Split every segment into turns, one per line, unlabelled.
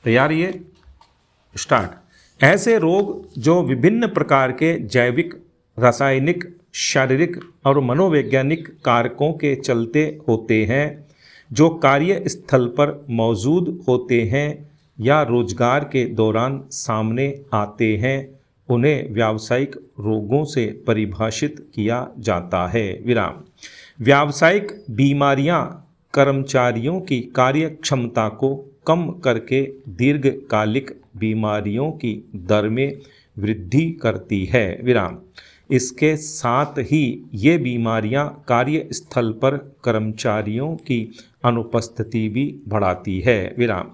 तैयार ये स्टार्ट। ऐसे रोग जो विभिन्न प्रकार के जैविक, रासायनिक, शारीरिक और मनोवैज्ञानिक कारकों के चलते होते हैं, जो कार्यस्थल पर मौजूद होते हैं या रोजगार के दौरान सामने आते हैं, उन्हें व्यावसायिक रोगों से परिभाषित किया जाता है। विराम। व्यावसायिक बीमारियां कर्मचारियों की कार्यक्षमता को कम करके दीर्घकालिक बीमारियों की दर में वृद्धि करती है। विराम। इसके साथ ही ये बीमारियां कार्यस्थल पर कर्मचारियों की अनुपस्थिति भी बढ़ाती है। विराम।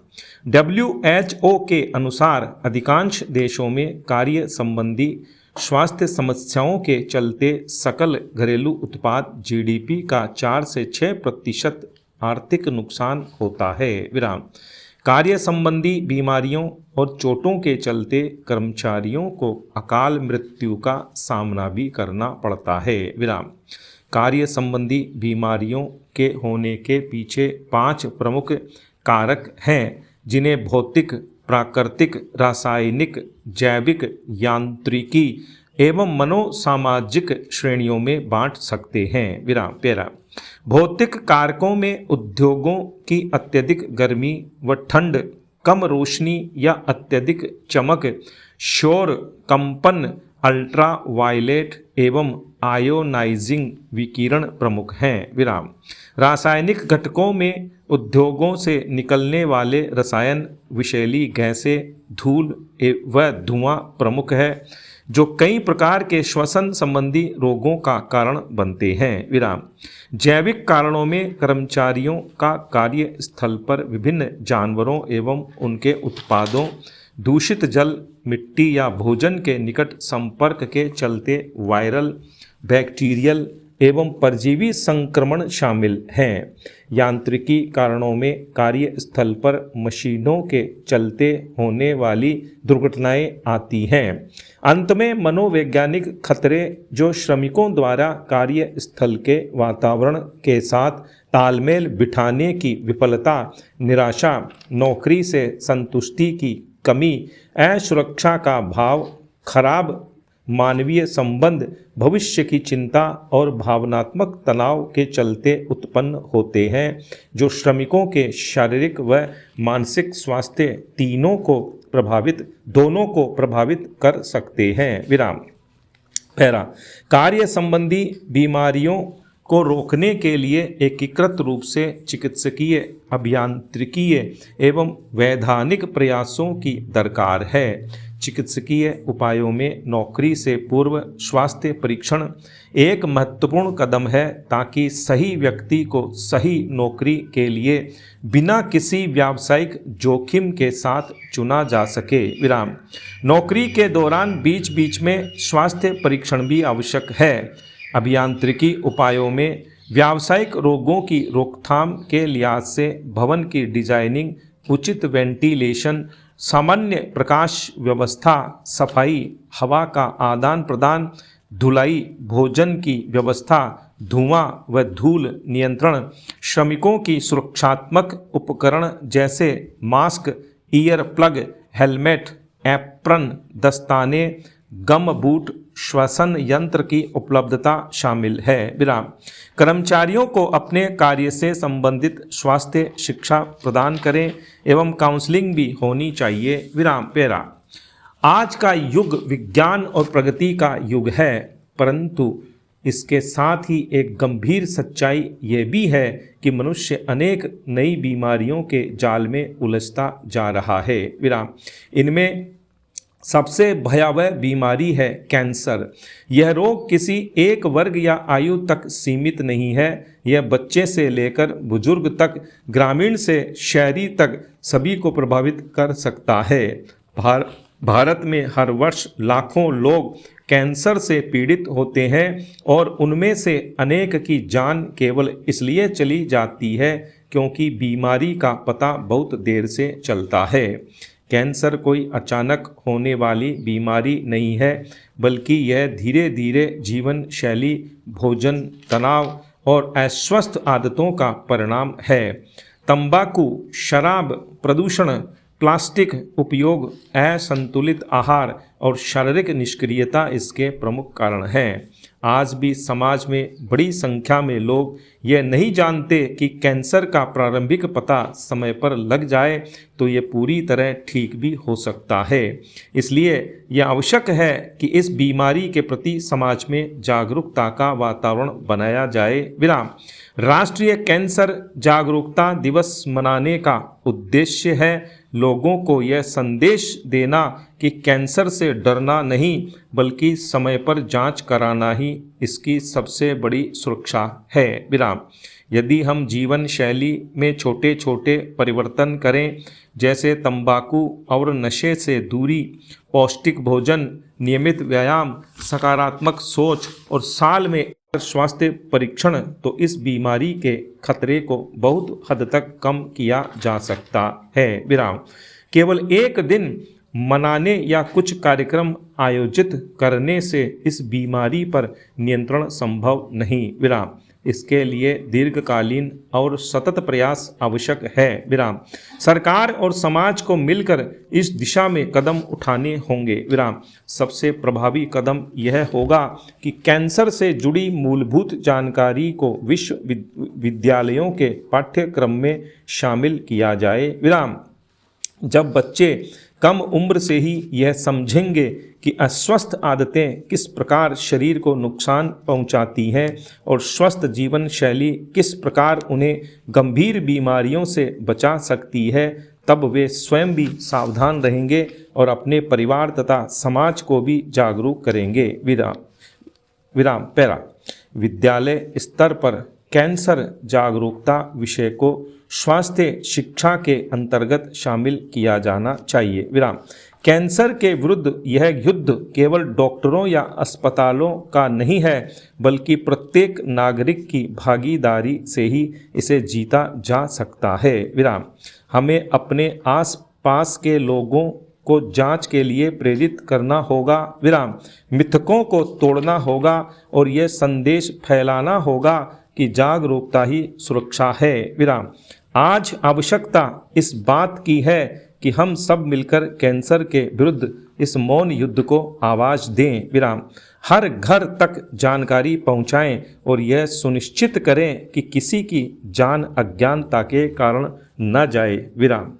WHO के अनुसार अधिकांश देशों में कार्य संबंधी स्वास्थ्य समस्याओं के चलते सकल घरेलू उत्पाद GDP का 4 से 6% आर्थिक नुकसान होता है। विराम। कार्य संबंधी बीमारियों और चोटों के चलते कर्मचारियों को अकाल मृत्यु का सामना भी करना पड़ता है। विराम। कार्य संबंधी बीमारियों के होने के पीछे 5 प्रमुख कारक हैं, जिन्हें भौतिक, प्राकृतिक, रासायनिक, जैविक, यांत्रिकी एवं मनोसामाजिक श्रेणियों में बांट सकते हैं। विराम। पैरा। भौतिक कारकों में उद्योगों की अत्यधिक गर्मी व ठंड, कम रोशनी या अत्यधिक चमक, शोर, कंपन, अल्ट्रा वायलेट एवं आयोनाइजिंग विकिरण प्रमुख हैं। विराम। रासायनिक घटकों में उद्योगों से निकलने वाले रसायन, विषैली गैसें, धूल व धुआं प्रमुख है, जो कई प्रकार के श्वसन संबंधी रोगों का कारण बनते हैं। विराम। जैविक कारणों में कर्मचारियों का कार्यस्थल पर विभिन्न जानवरों एवं उनके उत्पादों, दूषित जल, मिट्टी या भोजन के निकट संपर्क के चलते वायरल, बैक्टीरियल एवं परजीवी संक्रमण शामिल हैं। यांत्रिकी कारणों में कार्यस्थल पर मशीनों के चलते होने वाली दुर्घटनाएं आती हैं। अंत में मनोवैज्ञानिक खतरे, जो श्रमिकों द्वारा कार्यस्थल के वातावरण के साथ तालमेल बिठाने की विफलता, निराशा, नौकरी से संतुष्टि की कमी, असुरक्षा का भाव, खराब मानवीय संबंध, भविष्य की चिंता और भावनात्मक तनाव के चलते उत्पन्न होते हैं, जो श्रमिकों के शारीरिक व मानसिक स्वास्थ्य दोनों को प्रभावित कर सकते हैं। विराम। पैरा। कार्य संबंधी बीमारियों को रोकने के लिए एकीकृत रूप से चिकित्सकीय, अभियांत्रिकीय एवं वैधानिक प्रयासों की दरकार है। चिकित्सकीय उपायों में नौकरी से पूर्व स्वास्थ्य परीक्षण एक महत्वपूर्ण कदम है, ताकि सही व्यक्ति को सही नौकरी के लिए बिना किसी व्यावसायिक जोखिम के साथ चुना जा सके। विराम। नौकरी के दौरान बीच बीच में स्वास्थ्य परीक्षण भी आवश्यक है। अभियांत्रिकी उपायों में व्यावसायिक रोगों की रोकथाम के लिहाज से भवन की डिजाइनिंग, उचित वेंटिलेशन, सामान्य प्रकाश व्यवस्था, सफाई, हवा का आदान प्रदान, धुलाई, भोजन की व्यवस्था, धुआं व धूल नियंत्रण, श्रमिकों की सुरक्षात्मक उपकरण जैसे mask, ear plug, helmet, apron, दस्ताने, गम बूट, श्वसन यंत्र की उपलब्धता शामिल है। विराम। कर्मचारियों को अपने कार्य से संबंधित स्वास्थ्य शिक्षा प्रदान करें एवं काउंसलिंग भी होनी चाहिए। विराम। पैरा। आज का युग विज्ञान और प्रगति का युग है, परंतु इसके साथ ही एक गंभीर सच्चाई ये भी है कि मनुष्य अनेक नई बीमारियों के जाल में उलझता जा रहा है। विराम। इनमें सबसे भयावह बीमारी है कैंसर। यह रोग किसी एक वर्ग या आयु तक सीमित नहीं है। यह बच्चे से लेकर बुजुर्ग तक, ग्रामीण से शहरी तक सभी को प्रभावित कर सकता है। भारत में हर वर्ष लाखों लोग कैंसर से पीड़ित होते हैं और उनमें से अनेक की जान केवल इसलिए चली जाती है क्योंकि बीमारी का पता बहुत देर से चलता है। कैंसर कोई अचानक होने वाली बीमारी नहीं है, बल्कि यह धीरे धीरे जीवन शैली, भोजन, तनाव और अस्वस्थ आदतों का परिणाम है। तंबाकू, शराब, प्रदूषण, प्लास्टिक उपयोग, असंतुलित आहार और शारीरिक निष्क्रियता इसके प्रमुख कारण हैं। आज भी समाज में बड़ी संख्या में लोग ये नहीं जानते कि कैंसर का प्रारंभिक पता समय पर लग जाए तो ये पूरी तरह ठीक भी हो सकता है। इसलिए यह आवश्यक है कि इस बीमारी के प्रति समाज में जागरूकता का वातावरण बनाया जाए। विराम। राष्ट्रीय कैंसर जागरूकता दिवस मनाने का उद्देश्य है लोगों को यह संदेश देना कि कैंसर से डरना नहीं बल्कि समय पर जांच कराना ही इसकी सबसे बड़ी सुरक्षा है। विराम। यदि हम जीवन शैली में छोटे छोटे परिवर्तन करें, जैसे तंबाकू और नशे से दूरी, पौष्टिक भोजन, नियमित व्यायाम, सकारात्मक सोच और साल में स्वास्थ्य परीक्षण, तो इस बीमारी के खतरे को बहुत हद तक कम किया जा सकता है। विराम। केवल एक दिन मनाने या कुछ कार्यक्रम आयोजित करने से इस बीमारी पर नियंत्रण संभव नहीं। विराम। इसके लिए दीर्घकालीन और सतत प्रयास आवश्यक है। विराम। सरकार और समाज को मिलकर इस दिशा में कदम उठाने होंगे। विराम। सबसे प्रभावी कदम यह होगा कि कैंसर से जुड़ी मूलभूत जानकारी को विश्वविद्यालयों के पाठ्यक्रम में शामिल किया जाए। विराम। जब बच्चे कम उम्र से ही यह समझेंगे कि अस्वस्थ आदतें किस प्रकार शरीर को नुकसान पहुंचाती हैं और स्वस्थ जीवन शैली किस प्रकार उन्हें गंभीर बीमारियों से बचा सकती है, तब वे स्वयं भी सावधान रहेंगे और अपने परिवार तथा समाज को भी जागरूक करेंगे। विराम। पैरा। विद्यालय स्तर पर कैंसर जागरूकता विषय को स्वास्थ्य शिक्षा के अंतर्गत शामिल किया जाना चाहिए। विराम। कैंसर के विरुद्ध यह युद्ध केवल डॉक्टरों या अस्पतालों का नहीं है बल्कि प्रत्येक नागरिक की भागीदारी से ही इसे जीता जा सकता है। विराम। हमें अपने आसपास के लोगों को जांच के लिए प्रेरित करना होगा। विराम। मिथकों को तोड़ना होगा और यह संदेश फैलाना होगा कि जागरूकता ही सुरक्षा है। विराम। आज आवश्यकता इस बात की है कि हम सब मिलकर कैंसर के विरुद्ध इस मौन युद्ध को आवाज़ दें। विराम। हर घर तक जानकारी पहुंचाएं और यह सुनिश्चित करें कि किसी की जान अज्ञानता के कारण न जाए। विराम।